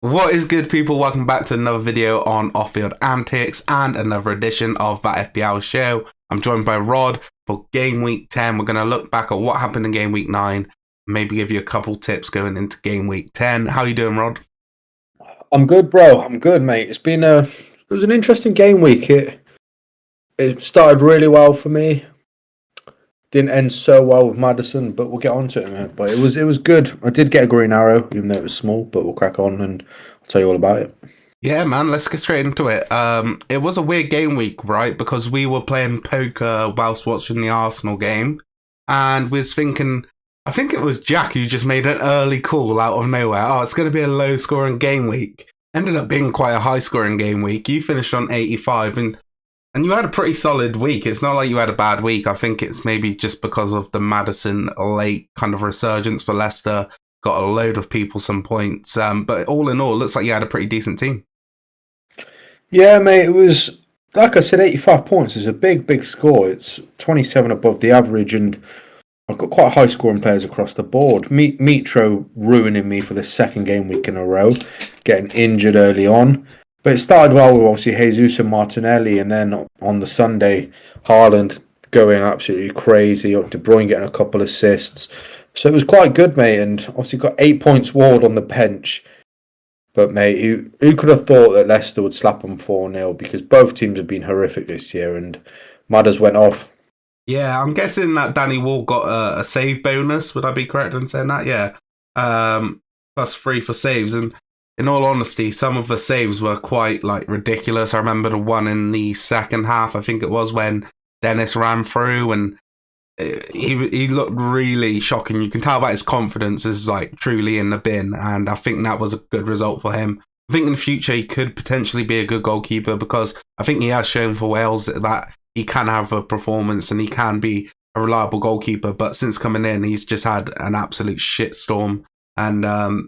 What is good, people? Welcome back to another video on off-field antics and another edition of that FPL show. I'm joined by Rod for Game Week 10. We're going to look back at what happened in Game Week 9, maybe give you a couple tips going into Game Week 10. How you doing, Rod? I'm good, bro. I'm good, mate. It was an interesting game week. It started really well for me. Didn't end so well with Maddison, but we'll get on to it, mate. But it was good. I did get a green arrow, even though it was small, but we'll crack on and I'll tell you all about it. Yeah, man, let's get straight into it. It was a weird game week, right? Because we were playing poker whilst watching the Arsenal game, and we was thinking, I think it was Jack who just made an early call out of nowhere. Oh, it's going to be a low-scoring game week. Ended up being quite a high-scoring game week. You finished on 85, and you had a pretty solid week. It's not like you had a bad week. I think it's maybe just because of the Maddison late kind of resurgence for Leicester. Got a load of people some points. But all in all, it looks like you had a pretty decent team. Yeah, mate. It was, like I said, 85 points is a big score. It's 27 above the average, and I've got quite high scoring players across the board. Mitro ruining me for the second game week in a row, getting injured early on. But it started well with obviously Jesus and Martinelli, and then on the Sunday, Haaland going absolutely crazy. De Bruyne getting a couple assists. So it was quite good, mate. And obviously got 8 points Ward on the bench. But, mate, who could have thought that Leicester would slap them 4-0? Because both teams have been horrific this year, and Madders went off. Yeah, I'm guessing that Danny Ward got a save bonus. Would I be correct in saying that? Yeah. +3 for saves. And in all honesty, some of the saves were quite ridiculous. I remember the one in the second half, I think it was, when Dennis ran through and he looked really shocking. You can tell that his confidence is truly in the bin, and I think that was a good result for him. I think in the future he could potentially be a good goalkeeper, because I think he has shown for Wales that he can have a performance and he can be a reliable goalkeeper. But since coming in, he's just had an absolute shitstorm. And,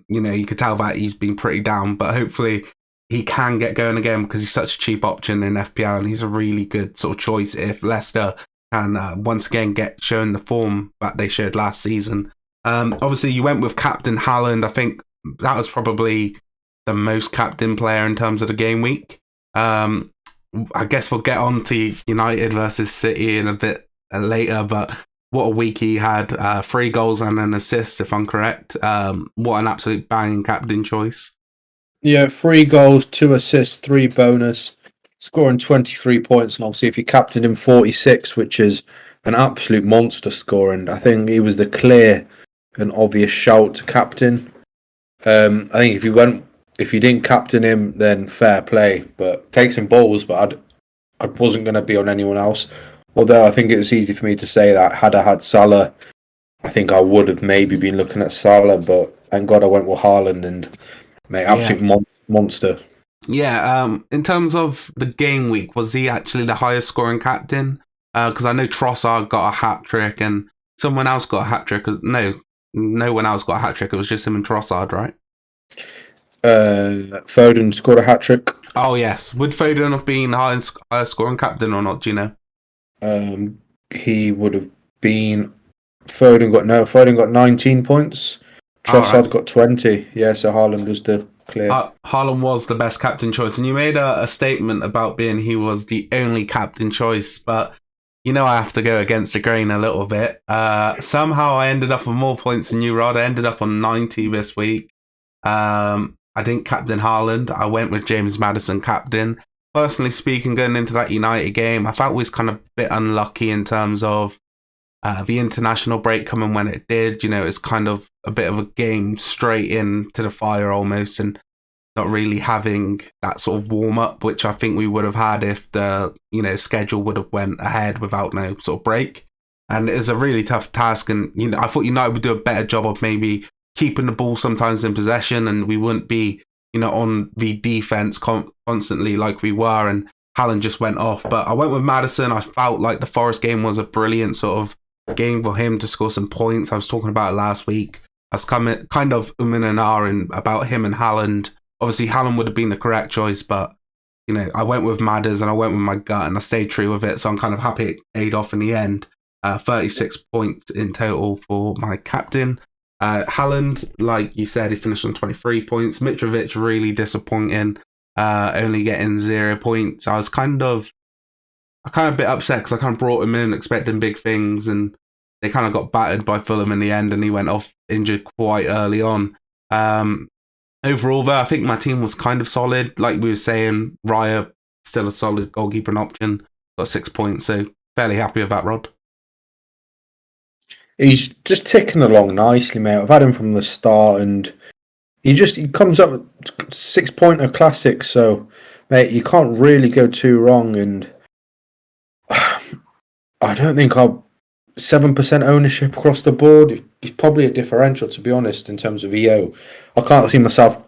you could tell that he's been pretty down, but hopefully he can get going again, because he's such a cheap option in FPL, and he's a really good sort of choice if Leicester can once again get shown the form that they showed last season. Obviously, you went with captain Haaland. I think that was probably the most captain player in terms of the game week. I guess we'll get on to United versus City in a bit later, but what a week he had. 3 goals and an assist, if I'm correct. What an absolute banging captain choice. Yeah, 3 goals, 2 assists, 3 bonus, scoring 23 points. And obviously, if you captained him 46, which is an absolute monster score, and I think he was the clear and obvious shout to captain. I think if you didn't captain him, then fair play. But take some balls, but I wasn't going to be on anyone else. Although I think it was easy for me to say that had I had Salah, I think I would have maybe been looking at Salah, but thank God I went with Haaland, and mate, absolute monster. Yeah, in terms of the game week, was he actually the highest scoring captain? Because I know Trossard got a hat-trick and someone else got a hat-trick. No one else got a hat-trick. It was just him and Trossard, right? Foden scored a hat-trick. Oh, yes. Would Foden have been the highest scoring captain or not, do you know? He would have been. Foden got 19 points. Trossard got 20. Yeah, so Haaland was the clear. Haaland was the best captain choice, and you made a statement about he was the only captain choice, but I have to go against the grain a little bit. Somehow I ended up on more points than you, Rod. I ended up on 90 this week. I didn't captain Haaland. I went with James Maddison captain. Personally speaking, going into that United game, I felt we was kind of a bit unlucky in terms of the international break coming when it did. It's kind of a bit of a game straight into the fire almost, and not really having that sort of warm up, which I think we would have had if the schedule would have went ahead without no sort of break. And it was a really tough task, and I thought United would do a better job of maybe keeping the ball sometimes in possession, and we wouldn't be on the defense constantly like we were, and Haaland just went off. But I went with Maddison. I felt like the Forest game was a brilliant sort of game for him to score some points. I was talking about it last week. I was kind of and ahhing about him and Haaland. Obviously, Haaland would have been the correct choice, but I went with Madders and I went with my gut, and I stayed true with it. So I'm kind of happy it paid off in the end. 36 points in total for my captain. Haaland, like you said, he finished on 23 points. Mitrovic, really disappointing, only getting 0 points. I kind of a bit upset because I kind of brought him in expecting big things, and they kind of got battered by Fulham in the end, and he went off injured quite early on. Overall, though, I think my team was kind of solid. Like we were saying, Raya, still a solid goalkeeping option, got 6 points, so fairly happy with that, Rod. He's just ticking along nicely, mate. I've had him from the start, and he comes up with 6-pointer classics. So, mate, you can't really go too wrong. And I don't think I'll 7% ownership across the board. It's probably a differential, to be honest, in terms of EO. I can't see myself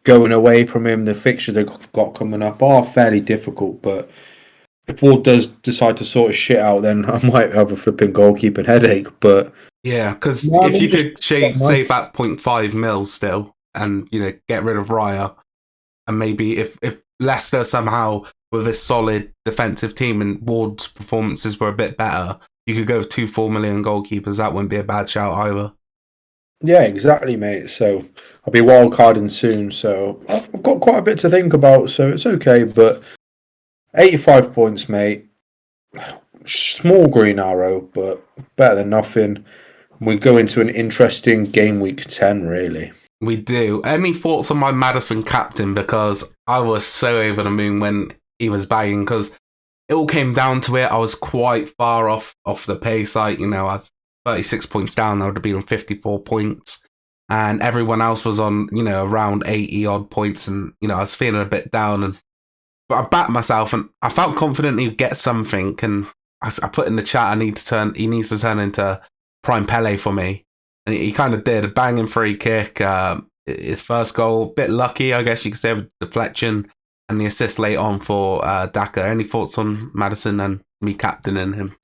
going away from him. The fixtures they've got coming up are fairly difficult, but if Ward does decide to sort his shit out, then I might have a flipping goalkeeping headache. But yeah, because if you could save that 0.5 mil still, and get rid of Raya, and maybe if Leicester somehow with a solid defensive team and Ward's performances were a bit better, you could go with 2 4 million goalkeepers. That wouldn't be a bad shout either. Yeah, exactly, mate. So I'll be wildcarding soon. So I've got quite a bit to think about. So it's okay, but 85 points, mate. Small green arrow, but better than nothing. We go into an interesting game week 10, really. We do. Any thoughts on my Maddison captain? Because I was so over the moon when he was banging, because it all came down to it. I was quite far off the pace. I was 36 points down. I would have been on 54 points. And everyone else was on, around 80 odd points. And, I was feeling a bit down. But I backed myself and I felt confident he'd get something. And I put in the chat, he needs to turn into prime Pele for me. And he kind of did. A banging free kick. His first goal, bit lucky, I guess you could say, with deflection. And the assist late on for Daka. Any thoughts on Maddison and me captaining him?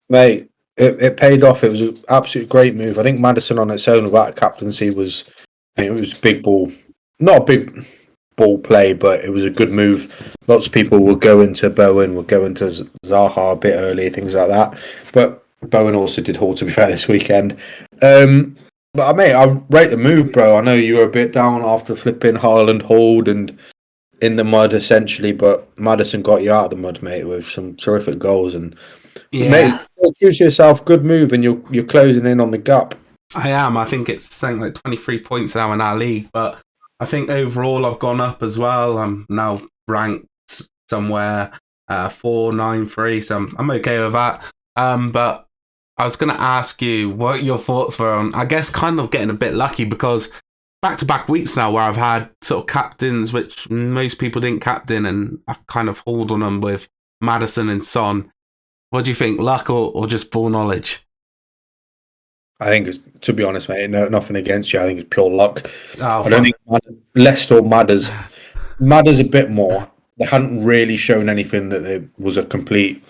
Mate, it paid off. It was an absolute great move. I think Maddison on its own without captaincy was big ball. Not a big ball play, but it was a good move. Lots of people will go into Bowen, will go into Zaha a bit early, things like that. But Bowen also did haul, to be fair, this weekend. But mate, I rate the move, bro. I know you were a bit down after flipping Haaland hold and in the mud, essentially, but Maddison got you out of the mud, mate, with some terrific goals. And mate, choose yourself, good move, and you're closing in on the gap. I am. I think it's something like 23 points now in our league, but I think overall I've gone up as well. I'm now ranked somewhere 493, so I'm okay with that. But I was going to ask you what your thoughts were on, I guess, kind of getting a bit lucky, because back-to-back weeks now where I've had sort of captains which most people didn't captain, and I kind of hauled on them with Maddison and Son. What do you think, luck or just ball knowledge? I think, to be honest, mate, nothing against you. I think it's pure luck. Oh, I don't think Leicester matters a bit more. They hadn't really shown anything that it was a complete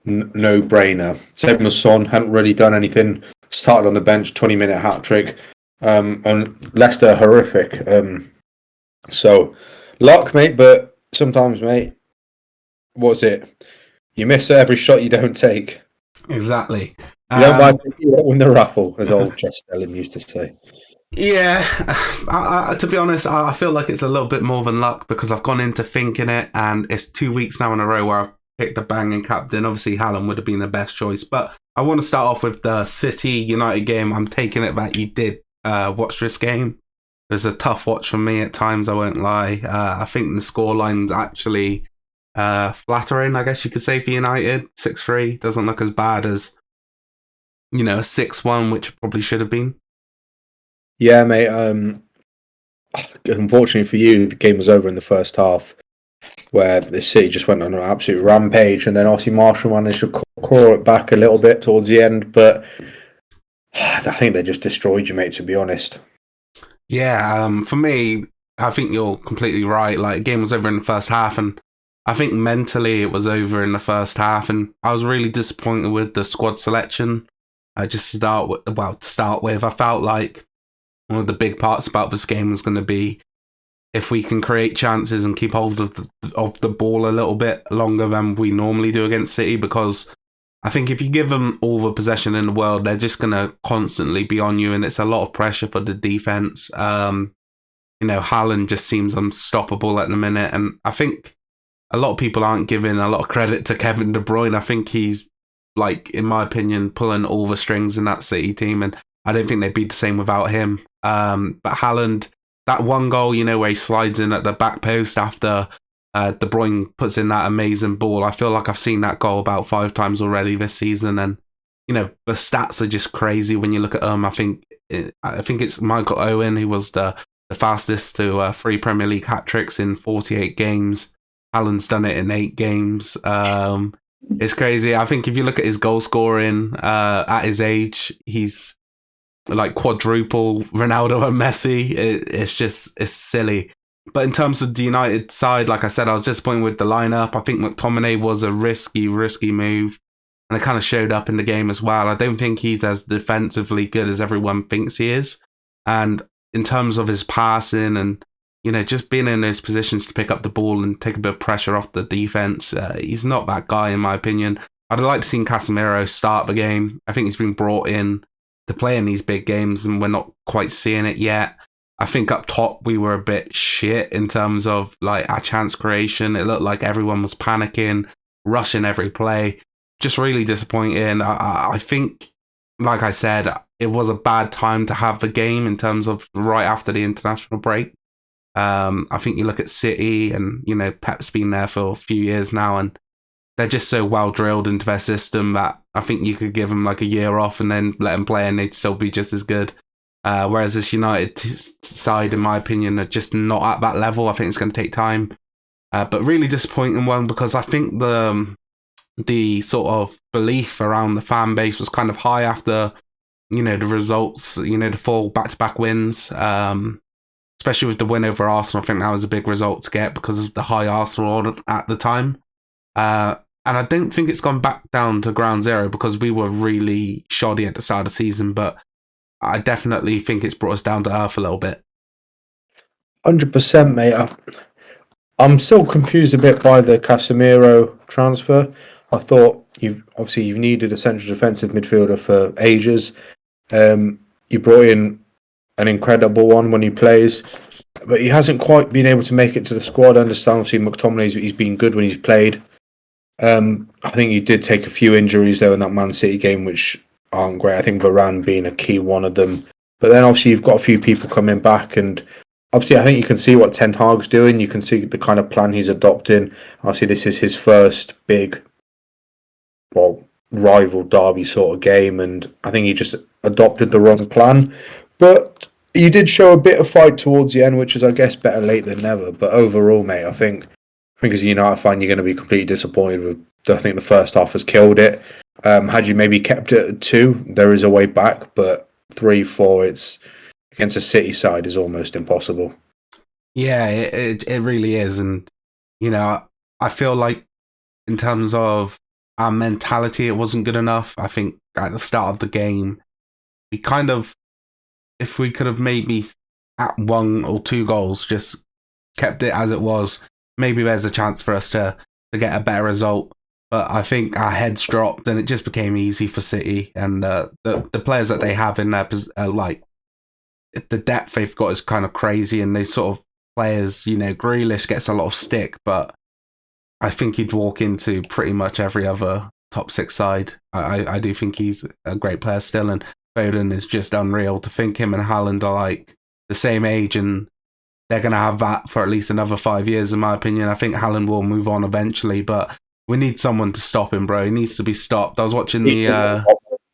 no-brainer. Same with Son, hadn't really done anything. Started on the bench, 20-minute hat-trick. And Leicester, horrific. So, luck, mate, but sometimes, mate, what's it? You miss every shot you don't take. Exactly. You don't win the raffle, as old Jess Stelling used to say. Yeah, to be honest, I feel like it's a little bit more than luck, because I've gone into thinking it, and it's 2 weeks now in a row where I've picked a banging captain. Obviously, Haaland would have been the best choice, but I want to start off with the City United game. I'm taking it that you did watch this game. It was a tough watch for me at times, I won't lie. I think the scoreline's actually flattering, I guess you could say, for United. 6-3 doesn't look as bad as, a 6-1, which probably should have been. Yeah, mate. Unfortunately for you, the game was over in the first half, where the City just went on an absolute rampage, and then obviously Marshall managed to claw it back a little bit towards the end, but I think they just destroyed you, mate, to be honest. Yeah, for me, I think you're completely right. Like, the game was over in the first half, and I think mentally it was over in the first half, and I was really disappointed with the squad selection. To start with, I felt like one of the big parts about this game was going to be if we can create chances and keep hold of the ball a little bit longer than we normally do against City, because I think if you give them all the possession in the world, they're just going to constantly be on you, and it's a lot of pressure for the defense. Haaland just seems unstoppable at the minute, and I think a lot of people aren't giving a lot of credit to Kevin De Bruyne. I think he's, like, in my opinion, pulling all the strings in that City team, and I don't think they'd be the same without him. But Haaland, that one goal, where he slides in at the back post after De Bruyne puts in that amazing ball. I feel like I've seen that goal about 5 times already this season, and the stats are just crazy when you look at them. I think it's Michael Owen who was the fastest to 3 Premier League hat tricks in 48 games. Haaland's done it in 8 games. It's crazy. I think if you look at his goal scoring at his age, he's like quadruple Ronaldo and Messi. It's silly. But in terms of the United side, like I said, I was disappointed with the lineup. I think McTominay was a risky move, and it kind of showed up in the game as well. I don't think he's as defensively good as everyone thinks he is. And in terms of his passing and, just being in those positions to pick up the ball and take a bit of pressure off the defense, he's not that guy, in my opinion. I'd like to see Casemiro start the game. I think he's been brought in to play in these big games, and we're not quite seeing it yet. I think up top we were a bit shit in terms of like our chance creation. It looked like everyone was panicking, rushing every play. Just really disappointing. I think, like I said, it was a bad time to have the game in terms of right after the international break. I think you look at City and, Pep's been there for a few years now, and they're just so well drilled into their system that I think you could give them like a year off and then let them play and they'd still be just as good. Whereas this United side, in my opinion, are just not at that level. I think it's going to take time. But really disappointing one, because I think the sort of belief around the fan base was kind of high after, the results, the 4 back-to-back wins. Especially with the win over Arsenal, I think that was a big result to get because of the high Arsenal order at the time. And I don't think it's gone back down to ground zero because we were really shoddy at the start of the season, but I definitely think it's brought us down to earth a little bit. 100%, mate. I'm still confused a bit by the Casemiro transfer. I thought you've needed a central defensive midfielder for ages. You brought in an incredible one when he plays, but he hasn't quite been able to make it to the squad. I understand, obviously, he's been good when he's played. I think he did take a few injuries though in that Man City game, which aren't great. I think Varane being a key one of them. But then obviously you've got a few people coming back, and obviously I think you can see what Ten Hag's doing. You can see the kind of plan he's adopting. Obviously this is his first big, rival derby sort of game, and I think he just adopted the wrong plan. But he did show a bit of fight towards the end, which is, I guess, better late than never. But overall, mate, I think as a United fan, you're going to be completely disappointed with. I think the first half has killed it. Had you maybe kept it at 2, there is a way back, but 3, 4, it's against a City side is almost impossible. Yeah, it really is, and I feel like in terms of our mentality, it wasn't good enough. I think at the start of the game, we kind of, if we could have maybe at 1 or 2 goals, just kept it as it was, maybe there's a chance for us to get a better result. But I think our heads dropped and it just became easy for City. And the players that they have in there, like, the depth they've got is kind of crazy. And they sort of players, Grealish gets a lot of stick, but I think he'd walk into pretty much every other top 6 side. I do think he's a great player still, and Foden is just unreal. To think him and Haaland are like the same age, and they're going to have that for at least another 5 years, in my opinion. I think Haaland will move on eventually, but we need someone to stop him, bro. He needs to be stopped. I was watching the...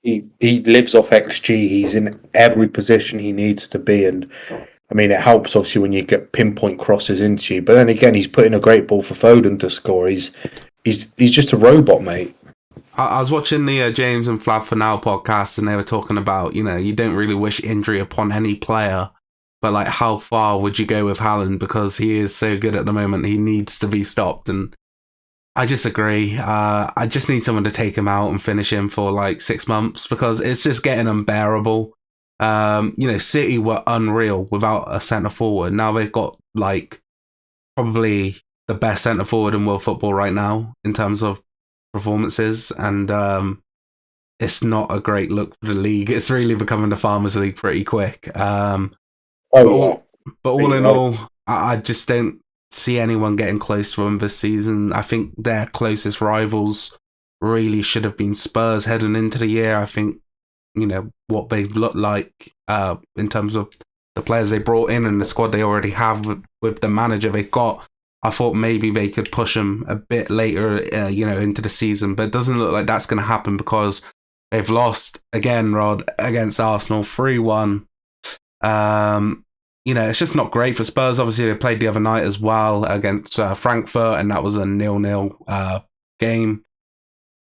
He lives off XG. He's in every position he needs to be, and I mean, it helps, obviously, when you get pinpoint crosses into you. But then again, he's putting a great ball for Foden to score. He's just a robot, mate. I was watching the James and Flav for Now podcast, and they were talking about, you don't really wish injury upon any player, but like, how far would you go with Haaland? Because he is so good at the moment, he needs to be stopped. And I just agree. I just need someone to take him out and finish him for like 6 months, because it's just getting unbearable. City were unreal without a centre forward. Now they've got like probably the best centre forward in world football right now in terms of performances, and it's not a great look for the league. It's really becoming the Farmers League pretty quick. Oh But yeah, all in right. all, I just don't see anyone getting close to them this season. I think their closest rivals really should have been Spurs heading into the year. I think, what they've looked like in terms of the players they brought in and the squad they already have with the manager they got. I thought maybe they could push them a bit later, into the season, but it doesn't look like that's going to happen because they've lost again, Rod, against Arsenal 3-1. It's just not great for Spurs. Obviously, they played the other night as well against Frankfurt, and that was a 0-0 game.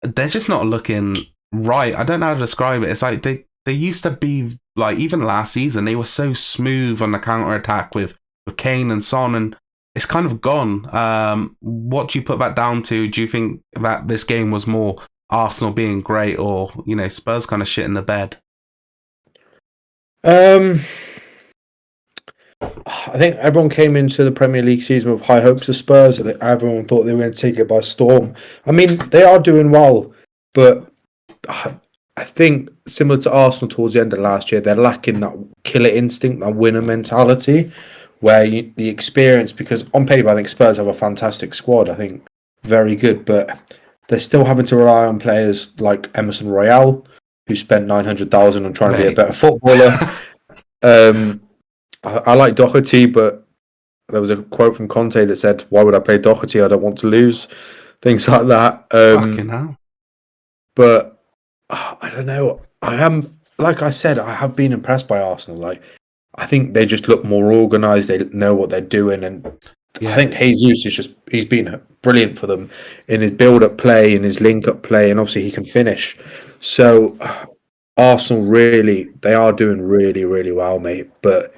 They're just not looking right. I don't know how to describe it. It's like they used to be, like, even last season, they were so smooth on the counter-attack with Kane and Son, and it's kind of gone. What do you put that down to? Do you think that this game was more Arsenal being great or, Spurs kind of shit in the bed? I think everyone came into the Premier League season with high hopes of Spurs. I think everyone thought they were going to take it by storm. I mean, they are doing well, but I think similar to Arsenal towards the end of last year, they're lacking that killer instinct, that winner mentality, where the experience. Because on paper, I think Spurs have a fantastic squad. I think very good, but they're still having to rely on players like Emerson Royale, who spent 900,000 on trying to be a better footballer. I like Doherty, but there was a quote from Conte that said, "Why would I play Doherty? I don't want to lose." Things like that. Fucking hell. But I don't know. I am, like I said, I have been impressed by Arsenal. Like, I think they just look more organised. They know what they're doing, and I think Jesus he's been brilliant for them in his build-up play, in his link-up play, and obviously he can finish. So Arsenal they are doing really, really well, mate. But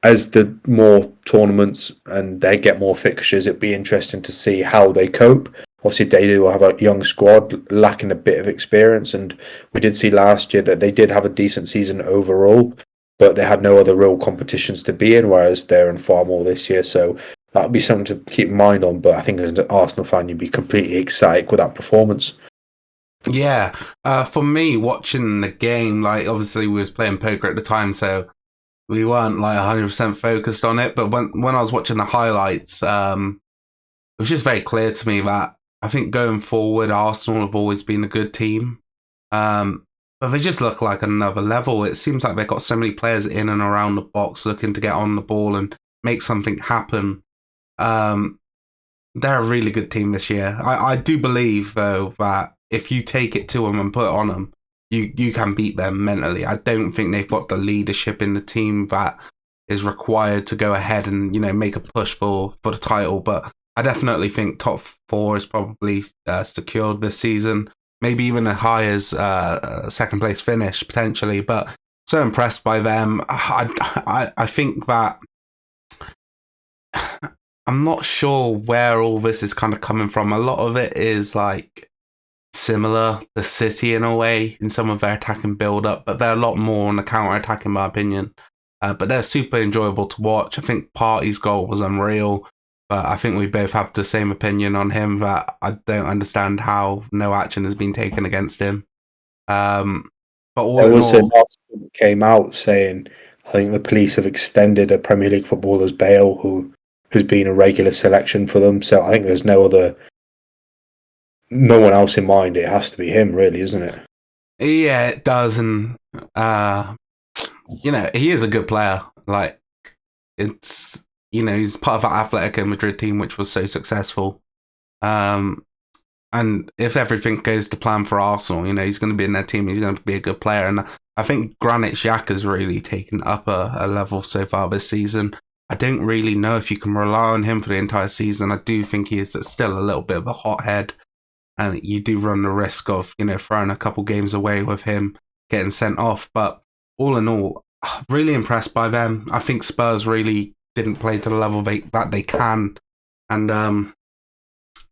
as the more tournaments and they get more fixtures, it'd be interesting to see how they cope. Obviously, they do have a young squad lacking a bit of experience, and we did see last year that they did have a decent season overall, but they had no other real competitions to be in, whereas they're in far more this year. So that would be something to keep in mind on. But I think as an Arsenal fan, you'd be completely ecstatic with that performance. Yeah. For me, watching the game, like, obviously we was playing poker at the time, so we weren't like 100% focused on it. But when I was watching the highlights, it was just very clear to me that I think going forward, Arsenal have always been a good team. But they just look like another level. It seems like they've got so many players in and around the box looking to get on the ball and make something happen. They're a really good team this year. I do believe, though, that if you take it to them and put it on them, you can beat them mentally. I don't think they've got the leadership in the team that is required to go ahead and, make a push for the title. But I definitely think top four is probably secured this season. Maybe even as high as second place finish, potentially. But so impressed by them. I think that I'm not sure where all this is kind of coming from. A lot of it is like similar to City in a way, in some of their attacking build-up, but they're a lot more on the counter-attack, in my opinion. But they're super enjoyable to watch. I think Partey's goal was unreal, but I think we both have the same opinion on him that I don't understand how no action has been taken against him. But all There in was an all, article that came out saying, I think the police have extended a Premier League footballer's bail who's been a regular selection for them. So I think there's no one else in mind. It has to be him, really, isn't it? yeah, it does, and he is a good player. Like, it's he's part of that Atletico Madrid team which was so successful. And if everything goes to plan for Arsenal, he's going to be in their team. He's going to be a good player, and I think Granit Xhaka's really taken up a level so far this season. I don't really know if you can rely on him for the entire season. I do think he is still a little bit of a hothead, and you do run the risk of, throwing a couple games away with him getting sent off. But all in all, really impressed by them. I think Spurs really didn't play to the level that they can. And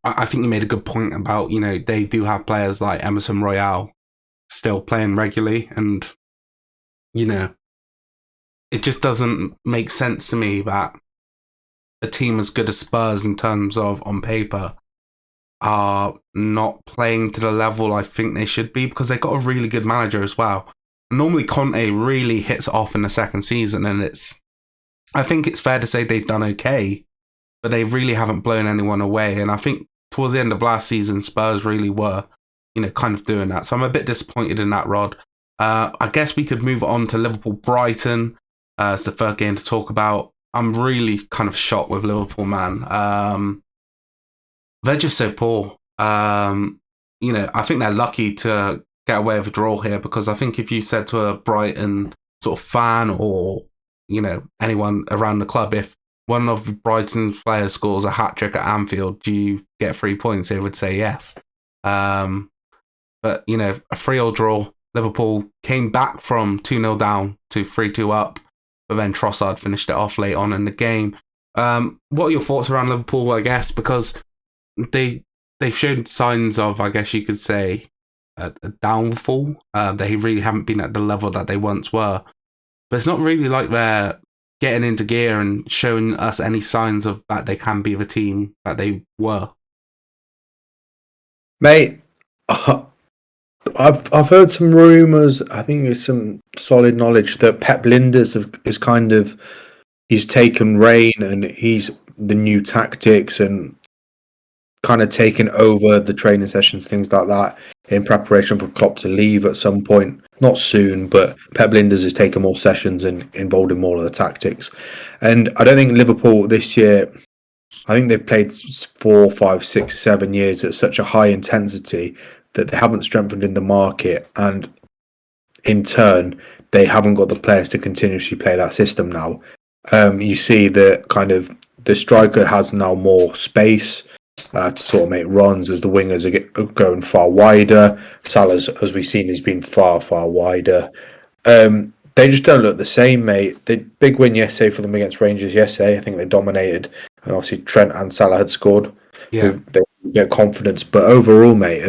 I think you made a good point about, they do have players like Emerson Royale still playing regularly. And, it just doesn't make sense to me that a team as good as Spurs in terms of on paper are not playing to the level I think they should be, because they got a really good manager as well. Normally Conte really hits off in the second season, and I think it's fair to say they've done okay, but they really haven't blown anyone away. And I think towards the end of last season, Spurs really were, kind of doing that. So I'm a bit disappointed in that, Rod. I guess we could move on to Liverpool Brighton as the third game to talk about. I'm really kind of shocked with Liverpool, man. They're just so poor. I think they're lucky to get away with a draw here, because I think if you said to a Brighton sort of fan or, anyone around the club, if one of Brighton's players scores a hat-trick at Anfield, do you get 3 points? They would say yes. But, a 3-3 draw. Liverpool came back from 2-0 down to 3-2 up, but then Trossard finished it off late on in the game. What are your thoughts around Liverpool, I guess? Because they've shown signs of, I guess you could say, a downfall. They really haven't been at the level that they once were. But it's not really like they're getting into gear and showing us any signs of that they can be the team that they were. Mate, I've heard some rumours. I think there's some solid knowledge that Pep Linders he's taken reign, and he's the new tactics and kind of taken over the training sessions, things like that, in preparation for Klopp to leave at some point. Not soon, but Pep Linders has taken more sessions and involved in more of the tactics. And I don't think Liverpool this year, I think they've played 4, 5, 6, 7 years at such a high intensity that they haven't strengthened in the market, and in turn, they haven't got the players to continuously play that system now. You see that kind of the striker has now more space to sort of make runs as the wingers are going far wider. Salah's, as we've seen, has been far, far wider. They just don't look the same, mate. The big win yesterday for them against Rangers yesterday. I think they dominated, and obviously Trent and Salah had scored. Yeah, they get confidence, but overall, mate,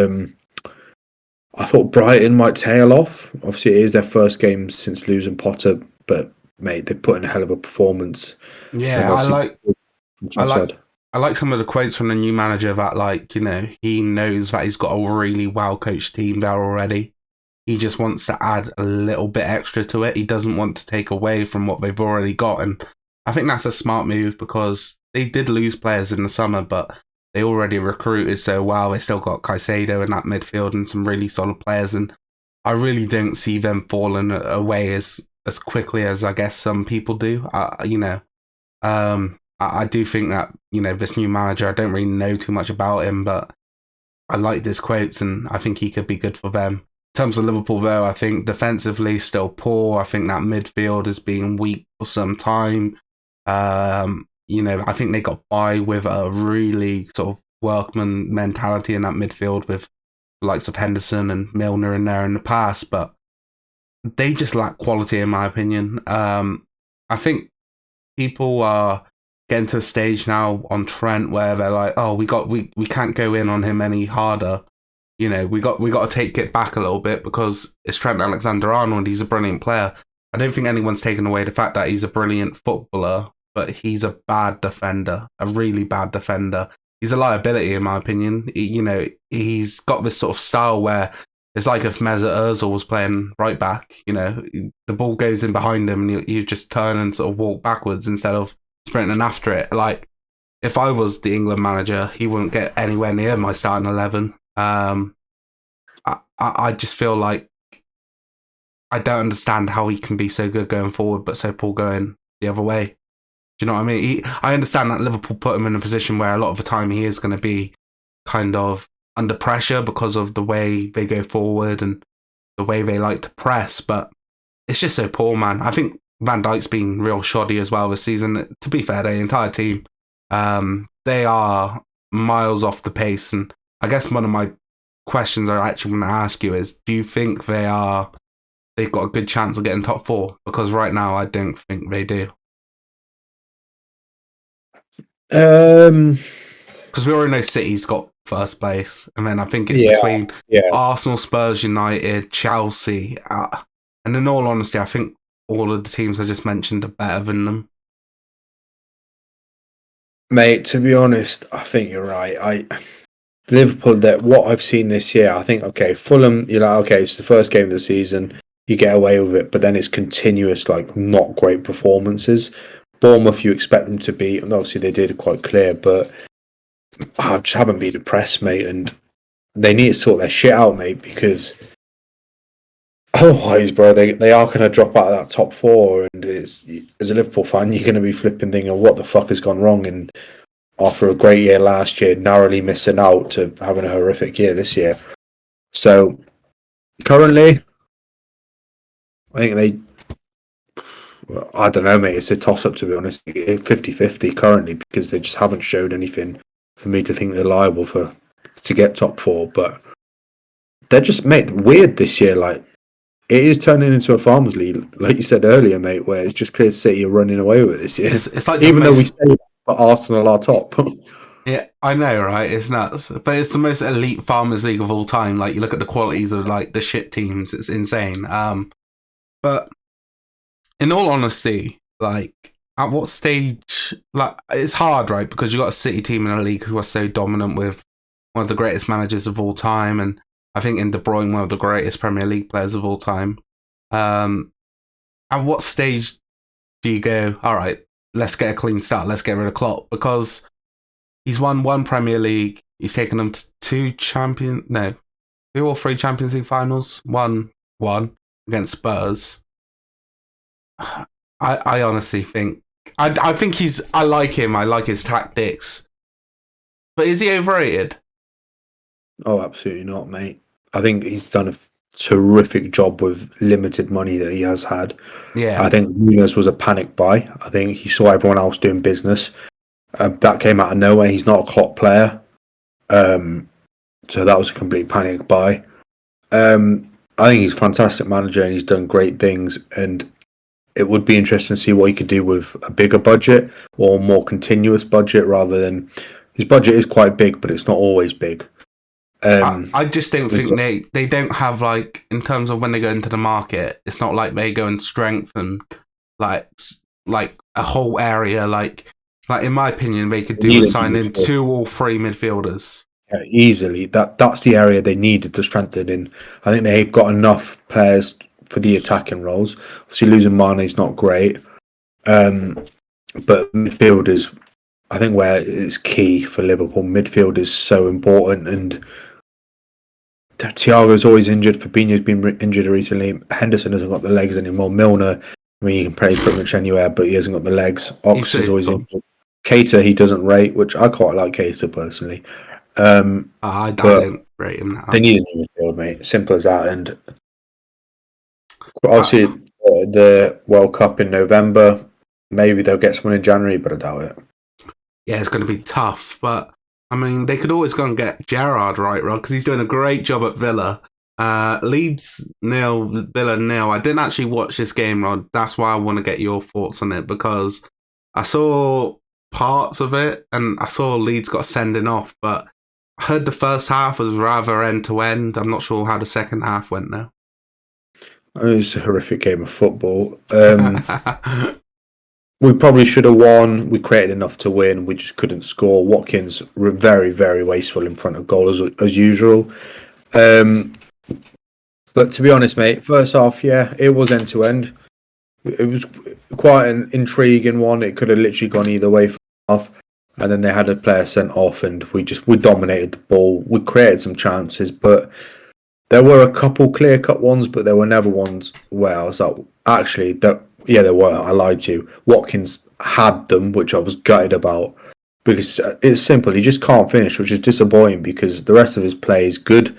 I thought Brighton might tail off. Obviously, it is their first game since losing Potter, but mate, they put in a hell of a performance. yeah. I like some of the quotes from the new manager that, he knows that he's got a really well-coached team there already. He just wants to add a little bit extra to it. He doesn't want to take away from what they've already got. And I think that's a smart move, because they did lose players in the summer, but they already recruited so well. They still got Caicedo in that midfield and some really solid players. And I really don't see them falling away as quickly as I guess some people do. I do think that, this new manager, I don't really know too much about him, but I like his quotes and I think he could be good for them. In terms of Liverpool, though, I think defensively still poor. I think that midfield has been weak for some time. I think they got by with a really sort of workman mentality in that midfield with the likes of Henderson and Milner in there in the past, but they just lack quality, in my opinion. I think people are getting to a stage now on Trent where they're like, oh, we can't go in on him any harder. We got to take it back a little bit because it's Trent Alexander-Arnold. He's a brilliant player. I don't think anyone's taken away the fact that he's a brilliant footballer, but he's a bad defender, a really bad defender. He's a liability, in my opinion. He's got this sort of style where it's like if Mesut Ozil was playing right back. The ball goes in behind him and you just turn and sort of walk backwards instead of sprinting after it. Like, if I was the England manager, he wouldn't get anywhere near my starting 11. I just feel like I don't understand how he can be so good going forward, but so poor going the other way. Do you know what I mean? I understand that Liverpool put him in a position where a lot of the time he is going to be kind of under pressure because of the way they go forward and the way they like to press, but it's just so poor, man. I think Van Dijk's been real shoddy as well this season. To be fair, the entire team, they are miles off the pace. And I guess one of my questions I actually want to ask you is, do you think they've got a good chance of getting top 4? Because right now, I don't think they do. Because we already know City's got first place, and then I think it's between Arsenal, Spurs, United, Chelsea, and in all honesty, I think all of the teams I just mentioned are better than them. Mate, to be honest, I think you're right. Liverpool, that what I've seen this year, I think, okay, Fulham, you're like, okay, it's the first game of the season, you get away with it, but then it's continuous, like, not great performances. Bournemouth, you expect them to beat, and obviously they did it quite clear, but I just haven't been impressed, mate, and they need to sort their shit out, mate, because otherwise, bro, they are going to drop out of that top four, and it's, as a Liverpool fan, you're going to be flipping thinking, what the fuck has gone wrong? And after a great year last year, narrowly missing out to having a horrific year this year. So, currently, I think I don't know, mate, it's a toss-up, to be honest. 50-50 currently, because they just haven't showed anything for me to think they're liable to get top four, but they're just, mate, weird this year, like, it is turning into a farmers league, like you said earlier, mate, where it's just clear City are running away with it this year. It's like even though we say that, but Arsenal are top. Yeah, I know, right? It's nuts. But it's the most elite farmers league of all time. Like, you look at the qualities of, like, the shit teams, it's insane. But in all honesty, like, at what stage, like, it's hard, right? Because you've got a City team in a league who are so dominant with one of the greatest managers of all time, and I think in De Bruyne, one of the greatest Premier League players of all time. At what stage do you go, all right, let's get a clean start, let's get rid of Klopp? Because he's won one Premier League, he's taken them to two or three Champions League finals, one against Spurs. I honestly think, I think I like him, I like his tactics. But is he overrated? Oh, absolutely not, mate. I think he's done a terrific job with limited money that he has had. Yeah. I think Nunes was a panic buy. I think he saw everyone else doing business. That came out of nowhere. He's not a Klopp player. So that was a complete panic buy. I think he's a fantastic manager and he's done great things. And it would be interesting to see what he could do with a bigger budget or more continuous budget rather than... His budget is quite big, but it's not always big. I just don't think they don't have, like, in terms of when they go into the market, it's not like they go and strengthen like a whole area. Like in my opinion, they could do sign in 2 or 3 midfielders. Yeah, easily. That's the area they needed to strengthen in. I think they've got enough players for the attacking roles. Obviously, losing Mane is not great, but midfield is, I think, where it's key for Liverpool. Midfield is so important, and Thiago's always injured. Fabinho's been injured recently. Henderson hasn't got the legs anymore. Milner, I mean, he can play pretty much anywhere, but he hasn't got the legs. Ox is always injured. Keita, he doesn't rate, which I quite like Keita personally. I don't rate him now. They need a new midfield, mate. Simple as that. And obviously, the World Cup in November, maybe they'll get someone in January, but I doubt it. Yeah, it's going to be tough, but I mean, they could always go and get Gerrard right, Rod, because he's doing a great job at Villa. Leeds 0, Villa 0. I didn't actually watch this game, Rod. That's why I want to get your thoughts on it, because I saw parts of it and I saw Leeds got sending off, but I heard the first half was rather end to end. I'm not sure how the second half went now. It was a horrific game of football. We probably should have won. We created enough to win. We just couldn't score. Watkins were very, very wasteful in front of goal as usual. But to be honest, mate, first half, yeah, it was end to end. It was quite an intriguing one. It could have literally gone either way for half. And then they had a player sent off, and we dominated the ball. We created some chances, but there were a couple clear-cut ones, but there were never ones where I was like, actually, yeah, there were. I lied to you. Watkins had them, which I was gutted about, because it's simple. He just can't finish, which is disappointing because the rest of his play is good,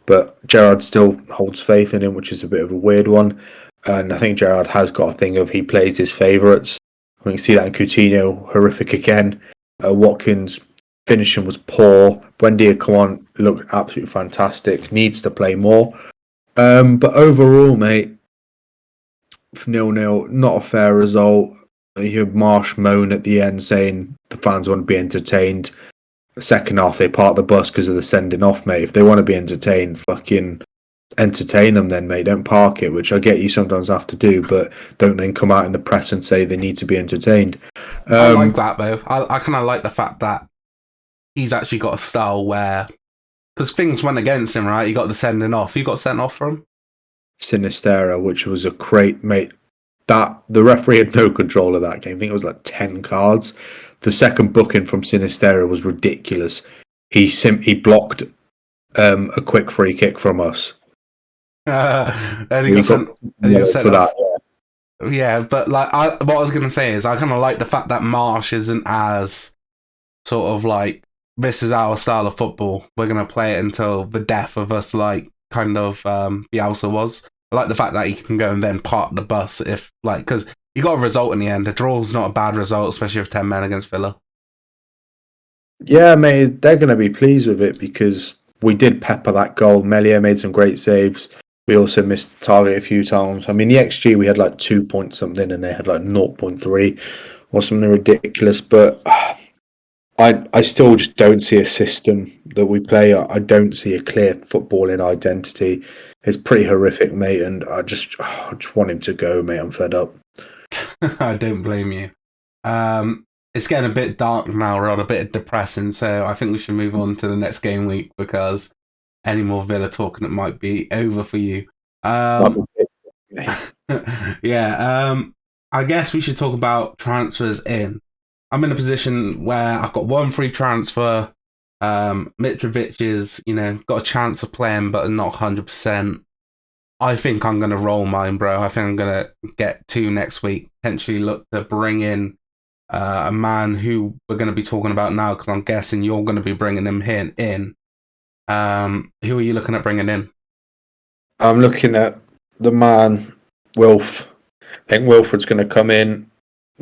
but Gerrard still holds faith in him, which is a bit of a weird one. And I think Gerrard has got a thing of he plays his favourites. We can see that in Coutinho, horrific again. Watkins' finishing was poor. Buendia, come on, looked absolutely fantastic. Needs to play more. But overall, mate, 0-0, not a fair result. You heard Marsh moan at the end saying the fans want to be entertained. Second half, they park the bus because of the sending off, mate. If they want to be entertained, fucking entertain them then, mate. Don't park it, which I get you sometimes have to do, but don't then come out in the press and say they need to be entertained. I like that, though. I kind of like the fact that he's actually got a style where because things went against him, right? He got the sending off. He got sent off from Sinistera, which was a great mate. That the referee had no control of that game. I think it was like 10 cards. The second booking from Sinistera was ridiculous. He blocked a quick free kick from us. and he got sent for off. that. Yeah, but like what I was gonna say is I kind of like the fact that Marsh isn't as sort of like, this is our style of football. We're gonna play it until the death of us, like kind of Bielsa was. I like the fact that he can go and then park the bus if like, because you got a result in the end. The draw's not a bad result, especially with 10 men against Villa. Yeah, mate, they're going to be pleased with it because we did pepper that goal. Melia made some great saves. We also missed the target a few times. I mean, the XG, we had like 2 point something and they had like 0.3 or something ridiculous. But I still just don't see a system that we play. I don't see a clear footballing identity. It's pretty horrific, mate, and I just want him to go, mate. I'm fed up. I don't blame you. It's getting a bit dark now, Rod, a bit depressing, so I think we should move on to the next game week because any more Villa talking, it might be over for you. Yeah, I guess we should talk about transfers in. I'm in a position where I've got one free transfer. Mitrovic is, got a chance of playing, but not 100%. I think I'm going to roll mine, bro. I think I'm going to get 2 next week. Potentially look to bring in a man who we're going to be talking about now, because I'm guessing you're going to be bringing him in. Who are you looking at bringing in? I'm looking at the man, Wilf. I think Wilfred's going to come in.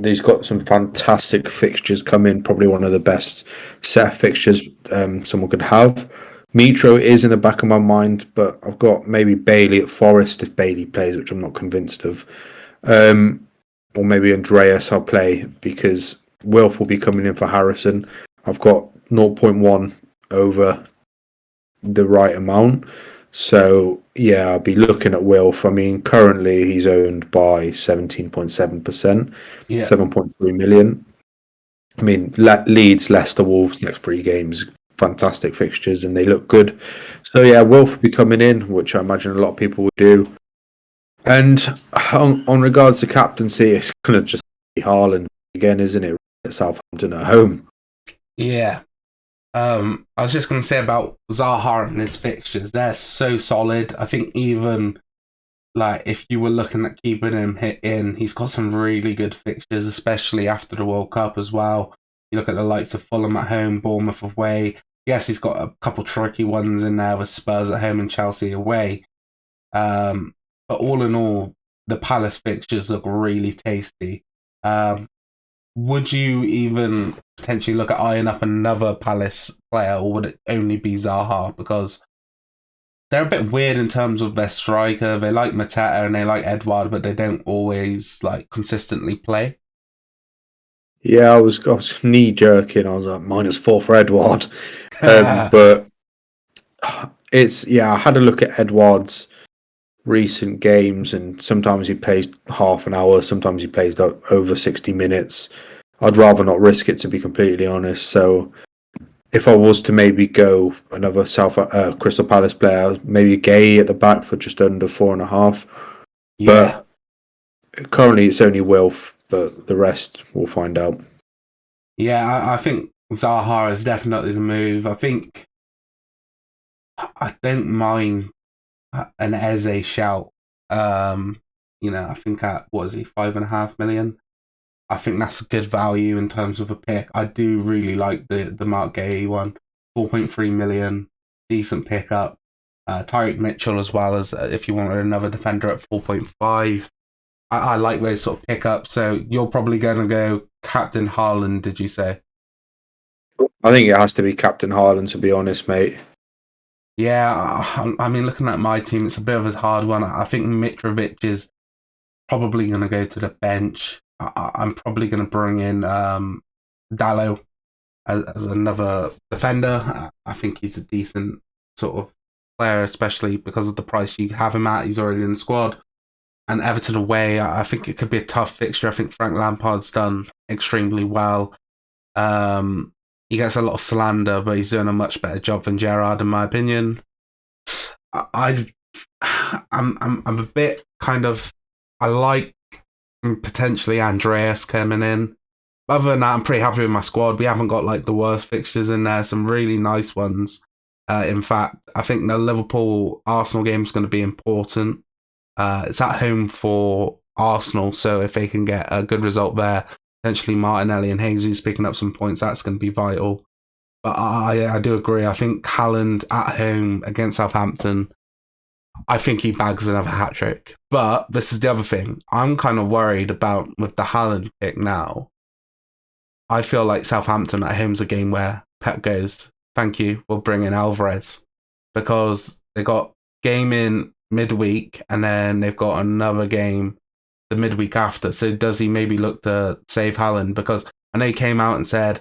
He's got some fantastic fixtures coming, probably one of the best set of fixtures someone could have. Mitro is in the back of my mind, but I've got maybe Bailey at Forest if Bailey plays, which I'm not convinced of. Or maybe Andreas I'll play because Wilf will be coming in for Harrison. I've got 0.1 over the right amount. So, yeah, I'll be looking at Wilf. I mean, currently he's owned by 17.7%, 7.3 million. I mean, Leeds, Leicester, Wolves, next 3 games, fantastic fixtures, and they look good. So, yeah, Wilf will be coming in, which I imagine a lot of people would do. And on regards to captaincy, it's going to just be Haaland again, isn't it? At Southampton at home. Yeah. I was just going to say about Zaha and his fixtures. They're so solid. I think even like if you were looking at keeping him in, he's got some really good fixtures, especially after the World Cup as well. You look at the likes of Fulham at home, Bournemouth away. Yes, he's got a couple tricky ones in there with Spurs at home and Chelsea away. But all in all, the Palace fixtures look really tasty. Would you even potentially look at eyeing up another Palace player, or would it only be Zaha? Because they're a bit weird in terms of their striker. They like Mateta and they like Edouard, but they don't always like consistently play. Yeah, I was knee jerking. I was like -4 for Edouard, but I had a look at Edouard's recent games, and sometimes he plays half an hour, sometimes he plays over 60 minutes. I'd rather not risk it, to be completely honest. So if I was to maybe go another Crystal Palace player, maybe Gay at the back for just under 4.5. Yeah. But currently it's only Wilf, but the rest we'll find out. Yeah, I think Zaha is definitely the move. I think I don't mind an Eze shout. I think at, what is he, 5.5 million? I think that's a good value in terms of a pick. I do really like the Mark Gay one. 4.3 million, decent pickup. Tyreek Mitchell as well, as if you wanted another defender at 4.5. I like those sort of pickups. So you're probably going to go Captain Haaland, did you say? I think it has to be Captain Haaland, to be honest, mate. Yeah, I mean, looking at my team, it's a bit of a hard one. I think Mitrovic is probably going to go to the bench. I'm probably going to bring in Dallo as another defender. I think he's a decent sort of player, especially because of the price you have him at. He's already in the squad. And Everton away, I think it could be a tough fixture. I think Frank Lampard's done extremely well. he gets a lot of slander, but he's doing a much better job than Gerrard, in my opinion. I'm a bit kind of. I like potentially Andreas coming in. Other than that, I'm pretty happy with my squad. We haven't got like the worst fixtures in there. Some really nice ones. In fact, I think the Liverpool Arsenal game is going to be important. It's at home for Arsenal, so if they can get a good result there, potentially Martinelli and Jesus picking up some points, that's going to be vital. But I do agree. I think Haaland at home against Southampton, I think he bags another hat trick. But this is the other thing. I'm kind of worried about with the Haaland pick now. I feel like Southampton at home's a game where Pep goes, thank you, we'll bring in Alvarez. Because they got game in midweek and then they've got another game the midweek after. So does he maybe look to save Haaland? Because I know he came out and said,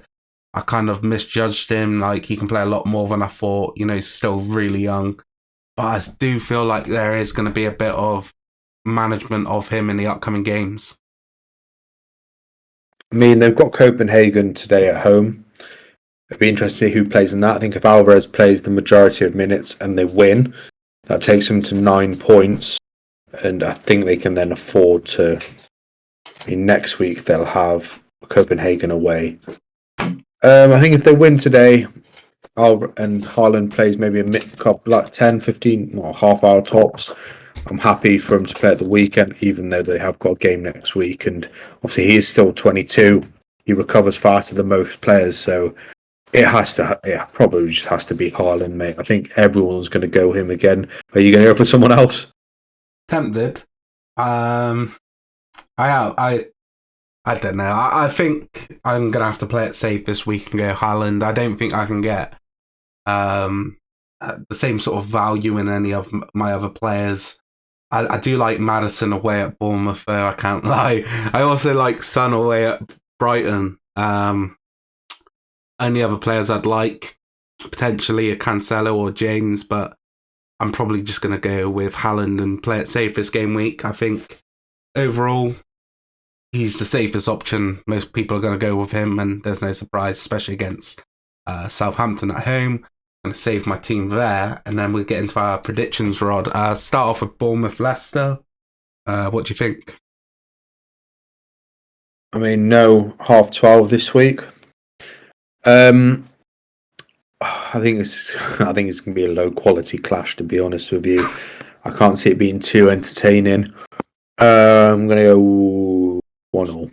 I kind of misjudged him, like he can play a lot more than I thought, he's still really young. But I do feel like there is going to be a bit of management of him in the upcoming games. I mean, they've got Copenhagen today at home. It'd be interesting to see who plays in that. I think if Alvarez plays the majority of minutes and they win, that takes them to 9 points. And I think they can then afford to... next week, they'll have Copenhagen away. I think if they win today, and Haaland plays maybe a couple, like 10, 15, or half hour tops, I'm happy for him to play at the weekend, even though they have got a game next week. And obviously, he is still 22. He recovers faster than most players, so it probably just has to be Haaland, mate. I think everyone's going to go him again. Are you going to go for someone else? Tempted. I don't know. I think I'm going to have to play it safe this week and go Haaland. I don't think I can get the same sort of value in any of my other players. I do like Maddison away at Bournemouth, though, I can't lie. I also like Son away at Brighton. Only other players I'd like, potentially a Cancelo or James, but I'm probably just going to go with Haaland and play it safe this game week. I think overall, he's the safest option. Most people are going to go with him, and there's no surprise, especially against Southampton at home. I'm going to save my team there, and then we'll get into our predictions, Rod. Start off with Bournemouth Leicester. What do you think? I mean, no 12:30 this week. I think it's going to be a low quality clash, to be honest with you. I can't see it being too entertaining. I'm going to go 1-1.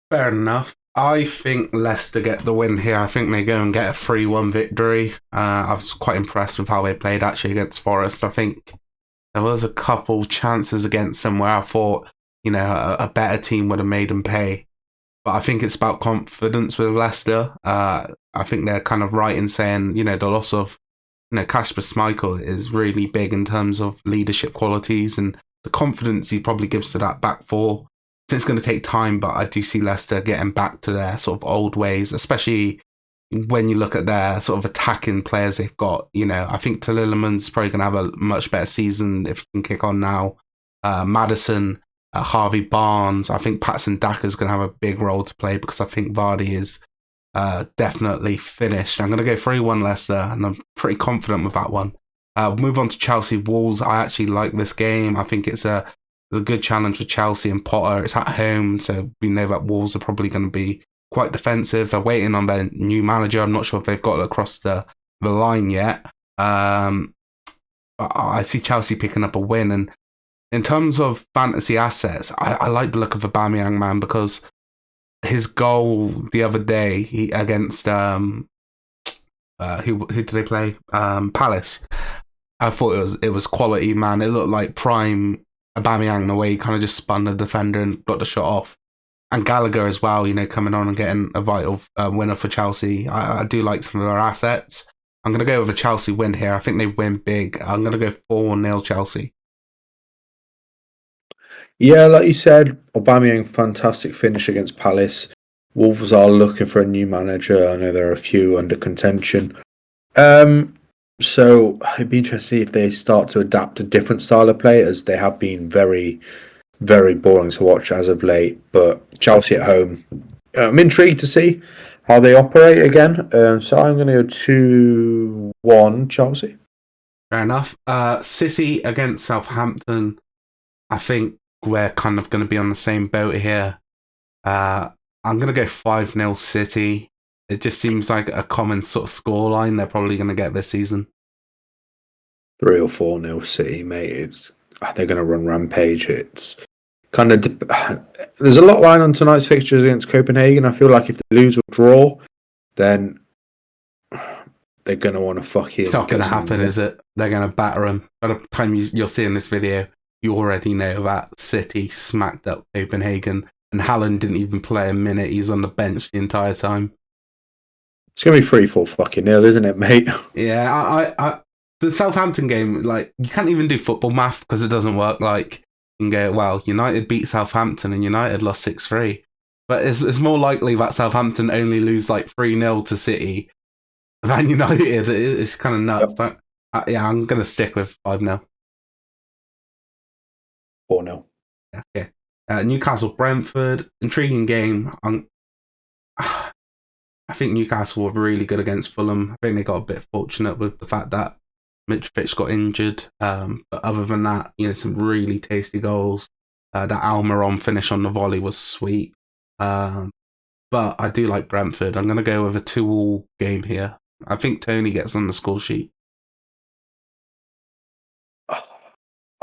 Fair enough. I think Leicester get the win here. I think they go and get a 3-1 victory. I was quite impressed with how they played actually against Forest. I think there was a couple chances against them where I thought, a better team would have made them pay. But I think it's about confidence with Leicester. I think they're kind of right in saying, the loss of, Kasper Schmeichel is really big in terms of leadership qualities and the confidence he probably gives to that back four. It's going to take time, but I do see Leicester getting back to their sort of old ways, especially when you look at their sort of attacking players they've got. I think Tielemans probably going to have a much better season if he can kick on now. Maddison, Harvey Barnes, I think Patson Daka is going to have a big role to play because I think Vardy is definitely finished. I'm going to go 3-1 Leicester, and I'm pretty confident with that one. Move on to Chelsea Wolves. I actually like this game. I think it's a good challenge for Chelsea and Potter. It's at home, so we know that Wolves are probably going to be quite defensive. They're waiting on their new manager. I'm not sure if they've got across the line yet. But I see Chelsea picking up a win. And in terms of fantasy assets, I like the look of Aubameyang, man, because his goal the other day against who did they play? Palace. I thought it was quality, man. It looked like prime Aubameyang, the way he kind of just spun the defender and got the shot off. And Gallagher as well, coming on and getting a vital winner for Chelsea. I do like some of their assets. I'm going to go with a Chelsea win here. I think they win big. I'm going to go 4-0 Chelsea. Yeah, like you said, Aubameyang, fantastic finish against Palace. Wolves are looking for a new manager. I know there are a few under contention. So it'd be interesting if they start to adapt a different style of play, as they have been very, very boring to watch as of late. But Chelsea at home, I'm intrigued to see. how they operate again. So I'm going to go 2-1 Chelsea. Fair enough. City against Southampton. I think we're kind of going to be on the same boat here. I'm going to go 5-0 City. It just seems like a common sort of scoreline they're probably going to get this season. 3 or 4-0 City, mate. They're going to run rampage. It's kind of there's a lot lying on tonight's fixtures against Copenhagen. I feel like if they lose or draw, then they're going to want to fucking. It's not going to happen, is it? They're going to batter them. By the time you're seeing this video, you already know that City smacked up Copenhagen, and Haaland didn't even play a minute. He's on the bench the entire time. It's going to be 3-4 fucking nil, isn't it, mate? Yeah, the Southampton game, like, you can't even do football math because it doesn't work. Like, you can go, well, United beat Southampton and United lost 6-3. But it's more likely that Southampton only lose like 3-0 to City than United. It's kind of nuts. Yep. Yeah, I'm going to stick with 5-0. 4-0. Yeah. Newcastle Brentford, intriguing game. I think Newcastle were really good against Fulham. I think they got a bit fortunate with the fact that Mitrovic got injured. But other than that, some really tasty goals. That Almiron finish on the volley was sweet. But I do like Brentford. I'm going to go with a 2-2 game here. I think Tony gets on the score sheet.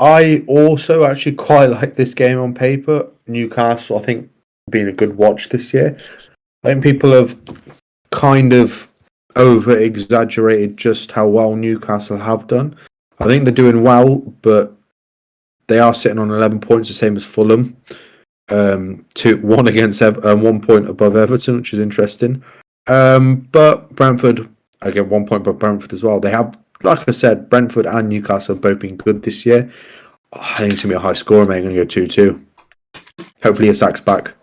I also actually quite like this game on paper. Newcastle, I think, being a good watch this year. I think people have kind of over-exaggerated just how well Newcastle have done. I think they're doing well, but they are sitting on 11 points, the same as Fulham. 1 against 1 point above Everton, which is interesting. But Brentford, again, 1 point above Brentford as well. They have, like I said, Brentford and Newcastle have both been good this year. I think it's going to be a high score, mate. I'm going to go 2-2. Hopefully Isak's back.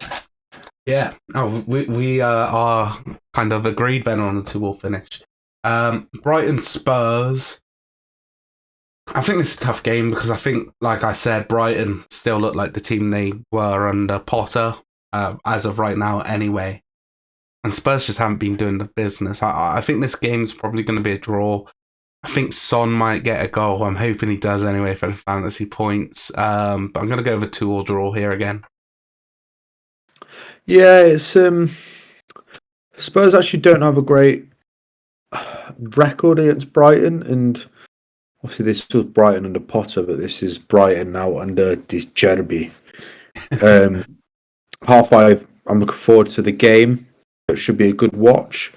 Yeah. Oh, we are kind of agreed then on the 2-2 finish. Brighton Spurs. I think this is a tough game because I think, like I said, Brighton still look like the team they were under Potter, as of right now anyway. And Spurs just haven't been doing the business. I think this game's probably going to be a draw. I think Son might get a goal. I'm hoping he does anyway for the fantasy points. But I'm going to go with a 2-2 draw here again. Yeah, it's Spurs actually don't have a great record against Brighton, and obviously this was Brighton under Potter, but this is Brighton now under this Jerby. 5:30, I'm looking forward to the game. It should be a good watch.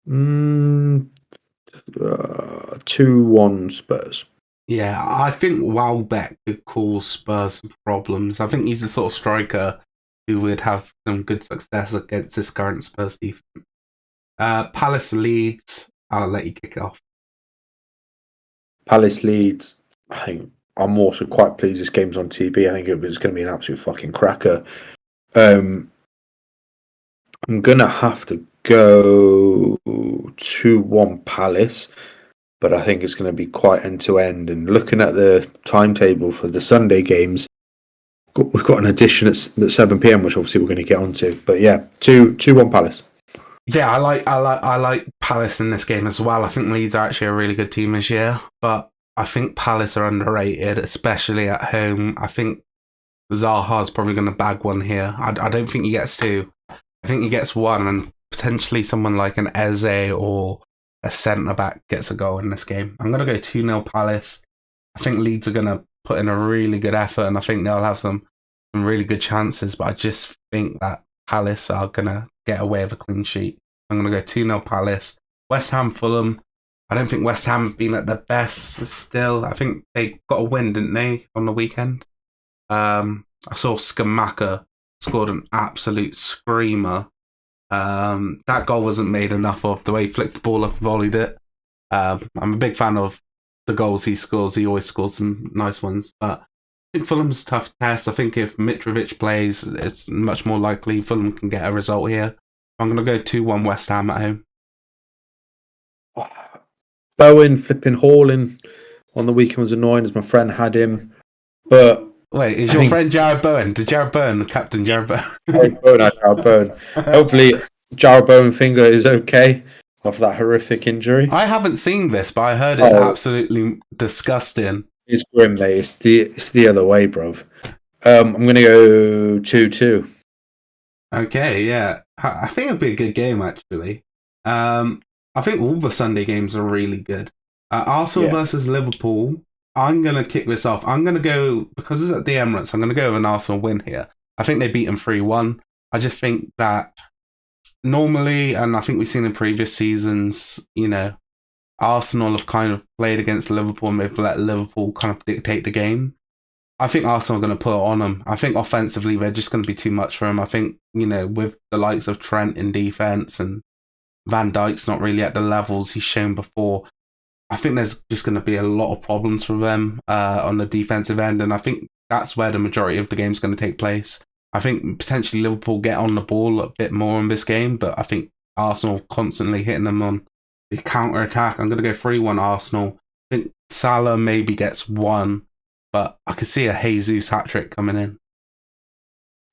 2-1 Spurs. Yeah, I think Welbeck could cause Spurs some problems. I think he's the sort of striker who would have some good success against this current Spurs defense. Palace Leeds, I'll let you kick it off. Palace Leeds, I think I'm also quite pleased this game's on TV. I think it was going to be an absolute fucking cracker. I'm going to have to go 2-1 Palace, but I think it's going to be quite end-to-end. And looking at the timetable for the Sunday games, we've got an addition at 7 p.m, which obviously we're going to get onto. But yeah, 2-1 Palace. Yeah, I like Palace in this game as well. I think Leeds are actually a really good team this year, but I think Palace are underrated, especially at home. I think Zaha's probably going to bag one here. I don't think he gets 2. I think he gets 1, and potentially someone like an Eze or a centre-back gets a goal in this game. I'm going to go 2-0 Palace. I think Leeds are going to put in a really good effort, and I think they'll have some really good chances, but I just think that Palace are going to get away with a clean sheet. I'm going to go 2-0 Palace. West Ham Fulham. I don't think West Ham have been at their best still. I think they got a win, didn't they, on the weekend? I saw Skamaka scored an absolute screamer. That goal wasn't made enough of the way he flicked the ball up and volleyed it. I'm a big fan of the goals he scores. He always scores some nice ones. But I think Fulham's a tough test. I think if Mitrovic plays, it's much more likely Fulham can get a result here. I'm going to go 2-1 West Ham at home. Bowen flipping Haaland on the weekend was annoying as my friend had him. But Wait, is I your think friend Jared Bowen? Did Jared Bowen, Captain Jared Bowen? Jared Bowen. Hopefully, Jared Bowen finger is okay after that horrific injury. I haven't seen this, but I heard it's Oh, absolutely disgusting. it's grim, mate. It's the other way, bro. I'm gonna go 2-2. Okay, yeah. I think it'll be a good game, actually. I think all the Sunday games are really good. Arsenal Yeah, versus Liverpool. I'm going to kick this off. I'm going to go, because it's at the Emirates, I'm going to go with an Arsenal win here. I think they beat them 3-1. I just think that normally, and I think we've seen in previous seasons, Arsenal have kind of played against Liverpool and they've let Liverpool kind of dictate the game. I think Arsenal are going to put it on them. I think offensively, they're just going to be too much for them. I think, with the likes of Trent in defence and Van Dijk's not really at the levels he's shown before, I think there's just going to be a lot of problems for them on the defensive end. And I think that's where the majority of the game's going to take place. I think potentially Liverpool get on the ball a bit more in this game, but I think Arsenal constantly hitting them on the counter-attack. I'm going to go 3-1 Arsenal. I think Salah maybe gets one, but I could see a Jesus hat-trick coming in.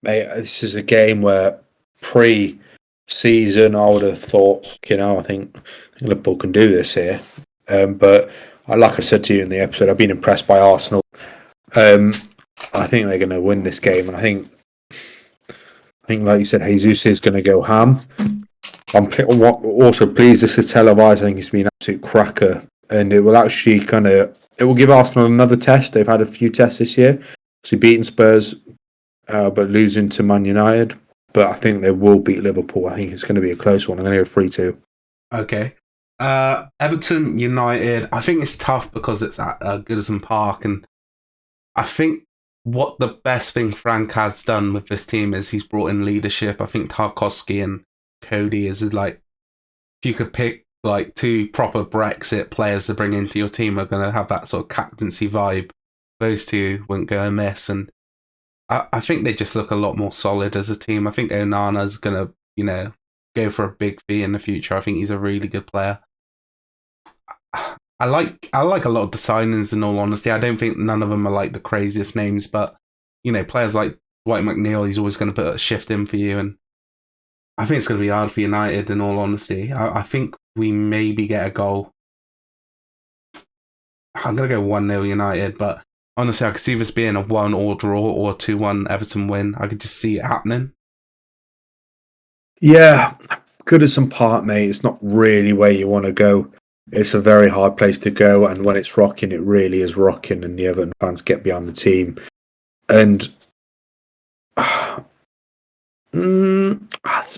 mate. This is a game where pre-season I would have thought, I think Liverpool can do this here. But like I said to you in the episode, I've been impressed by Arsenal. I think they're going to win this game, and I think, like you said, Jesus is going to go ham. I'm also pleased this is televised. I think it's been an absolute cracker, and it will actually it will give Arsenal another test. They've had a few tests this year, so beating Spurs, but losing to Man United. But I think they will beat Liverpool. I think it's going to be a close one. I'm going to go 3-2. Okay. Everton United. I think it's tough because it's at Goodison Park, and I think what the best thing Frank has done with this team is he's brought in leadership. I think Tarkowski and Cody is like, if you could pick like two proper Brexit players to bring into your team, are going to have that sort of captaincy vibe. Those two wouldn't go amiss, and I think they just look a lot more solid as a team. I think Onana's going to, go for a big fee in the future. I think he's a really good player. I like a lot of the signings, in all honesty. I don't think none of them are like the craziest names, but players like Dwight McNeil, he's always going to put a shift in for you, and I think it's going to be hard for United, in all honesty. I think we maybe get a goal. I'm going to go 1-0 United, but honestly, I could see this being a 1-1 draw or 2-1 Everton win. I could just see it happening. Yeah, Goodison Park, mate. It's not really where you want to go. It's a very hard place to go, and when it's rocking, it really is rocking, and the Everton fans get behind the team. And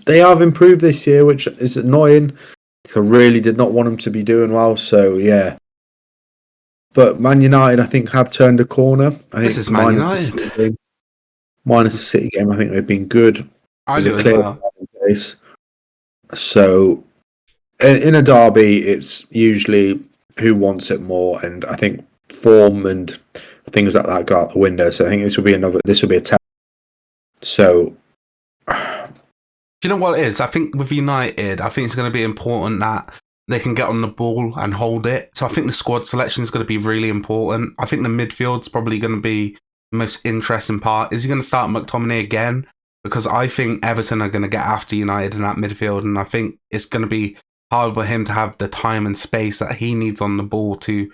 they have improved this year, which is annoying. I really did not want them to be doing well, so yeah. But Man United, I think, have turned a corner. This is Man United. Minus the City game, I think they've been good. I do as well. So in a derby, it's usually who wants it more, and I think form and things like that go out the window. So I think this will be a test. So, do you know what it is? I think with United, I think it's going to be important that they can get on the ball and hold it. So I think the squad selection is going to be really important. I think the midfield's probably going to be the most interesting part. Is he going to start McTominay again? Because I think Everton are going to get after United in that midfield, and I think it's going to be hard for him to have the time and space that he needs on the ball to,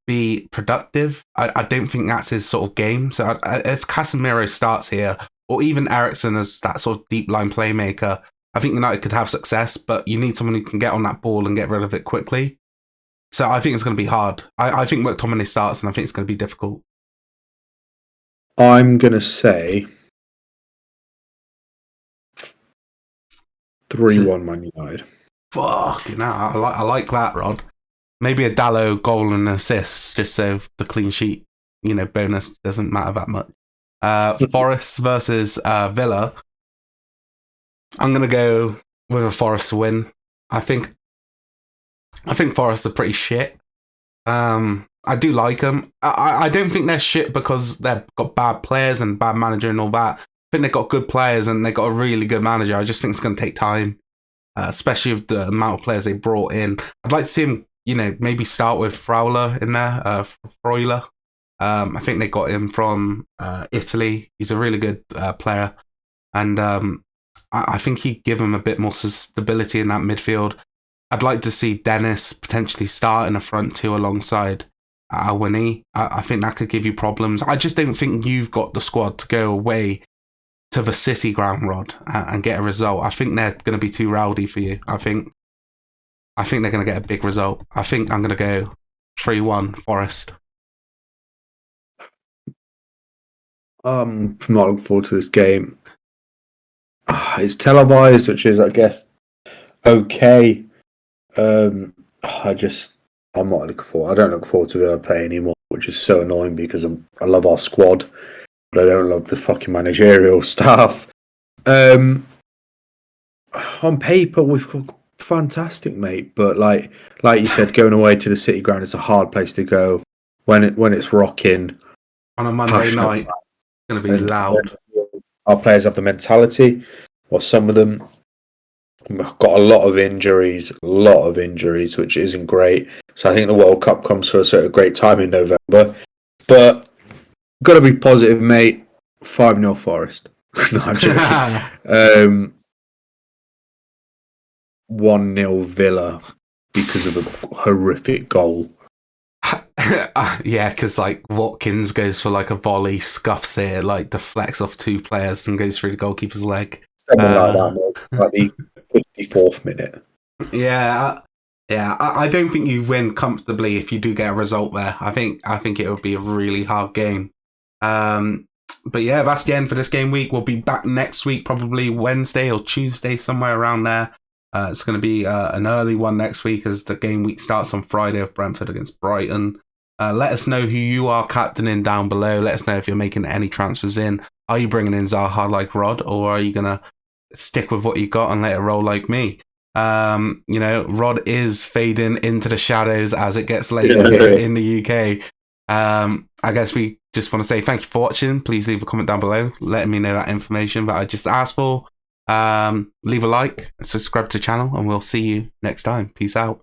be productive. I don't think that's his sort of game. So if Casemiro starts here, or even Eriksen as that sort of deep line playmaker, I think United could have success, but you need someone who can get on that ball and get rid of it quickly. So I think it's going to be hard. I think McTominay starts, and I think it's going to be difficult. I'm going to say 3-1 Man United. Fuck, I like that, Rod. Maybe a Dallo goal and assist, just so the clean sheet, bonus doesn't matter that much. Forest versus Villa. I'm gonna go with a Forest win. I think Forest are pretty shit. I do like them. I don't think they're shit because they've got bad players and bad manager and all that. I think they've got good players and they've got a really good manager. I just think it's going to take time, especially with the amount of players they brought in. I'd like to see him, maybe start with Freuler in there, Freuler. I think they got him from Italy. He's a really good player. And I think he'd give him a bit more stability in that midfield. I'd like to see Dennis potentially start in the front two alongside Awani. I think that could give you problems. I just don't think you've got the squad to go away to the City ground, Rod, and get a result. I think they're going to be too rowdy for you. I think they're going to get a big result. I think I'm going to go 3-1 Forest. I'm not looking forward to this game. It's televised, which is, I guess, okay. I'm not looking forward. I don't look forward to Villa play anymore, which is so annoying because I love our squad, but I don't love the fucking managerial staff. On paper, we've got fantastic, mate, but like you said, going away to the City ground is a hard place to go when it's rocking On a Monday night, it's going to be loud. Our players have the mentality, or some of them got a lot of injuries, which isn't great. So I think the World Cup comes for a sort of great time in November. But got to be positive, mate. 5-0 Forest. No, I'm joking. 1-0 Villa because of a horrific goal. Yeah, because like Watkins goes for like a volley, scuffs it, like deflects off two players and goes through the goalkeeper's leg. Something like that, mate. Like the 54th minute. Yeah. I don't think you win comfortably if you do get a result there. I think it would be a really hard game. But yeah, that's the end for this game week. We'll be back next week, probably Wednesday or Tuesday, somewhere around there. It's going to be an early one next week as the game week starts on Friday of Brentford against Brighton. Let us know who you are captaining down below. Let us know if you're making any transfers in. Are you bringing in Zaha like Rod, or are you going to stick with what you got and let it roll like me? Rod is fading into the shadows as it gets later here in the UK. I guess we just want to say thank you for watching. Please leave a comment down below letting me know that information that I just asked for. Leave a like, subscribe to the channel, and we'll see you next time. Peace out.